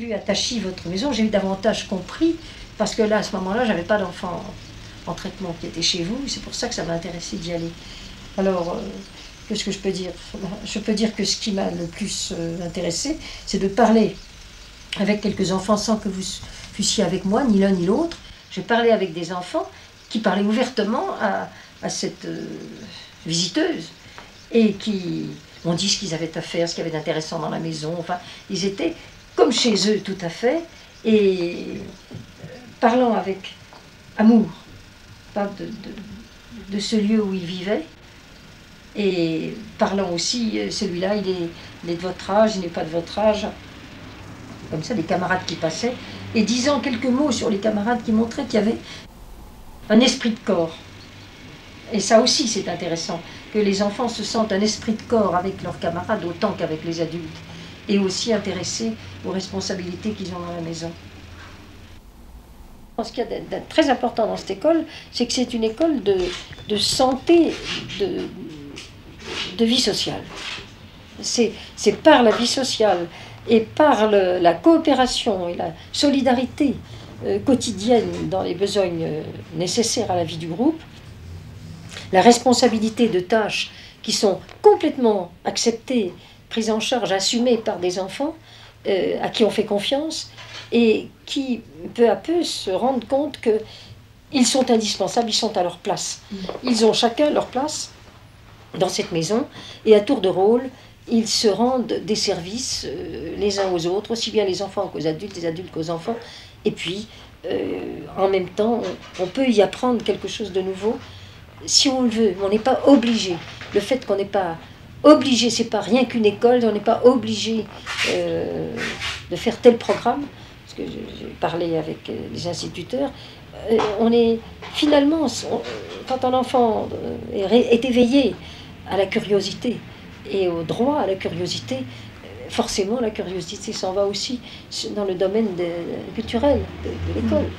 vu à Tachy votre maison, j'ai eu davantage compris, parce que là, à ce moment-là, j'avais pas d'enfant en traitement qui était chez vous, c'est pour ça que ça m'a intéressé d'y aller. Alors, qu'est-ce que je peux dire? Je peux dire que ce qui m'a le plus intéressé, c'est de parler avec quelques enfants sans que vous fussiez avec moi, ni l'un ni l'autre. J'ai parlé avec des enfants qui parlaient ouvertement à cette visiteuse et qui m'ont dit ce qu'ils avaient à faire, ce qu'il y avait d'intéressant dans la maison. Enfin, ils étaient comme chez eux tout à fait et parlant avec amour de ce lieu où ils vivaient. Et parlant aussi, celui-là, il est de votre âge, il n'est pas de votre âge. Comme ça, des camarades qui passaient, et disant quelques mots sur les camarades qui montraient qu'il y avait un esprit de corps. Et ça aussi, c'est intéressant, que les enfants se sentent un esprit de corps avec leurs camarades autant qu'avec les adultes, et aussi intéressés aux responsabilités qu'ils ont dans la maison. Ce qu'il y a de très important dans cette école, c'est que c'est une école de santé, de vie sociale. C'est par la vie sociale et par la coopération et la solidarité quotidienne dans les besognes nécessaires à la vie du groupe, la responsabilité de tâches qui sont complètement acceptées, prises en charge, assumées par des enfants à qui on fait confiance et qui, peu à peu, se rendent compte qu'ils sont indispensables, ils sont à leur place. Ils ont chacun leur place dans cette maison, et à tour de rôle, ils se rendent des services les uns aux autres, aussi bien les enfants qu'aux adultes, les adultes qu'aux enfants, et puis, en même temps, on peut y apprendre quelque chose de nouveau, si on le veut, mais on n'est pas obligé. Le fait qu'on n'est pas obligé, c'est pas rien qu'une école, on n'est pas obligé de faire tel programme, parce que j'ai parlé avec les instituteurs, on est finalement, quand un enfant est éveillé à la curiosité et au droit à la curiosité, forcément la curiosité s'en va aussi dans le domaine culturel de l'école.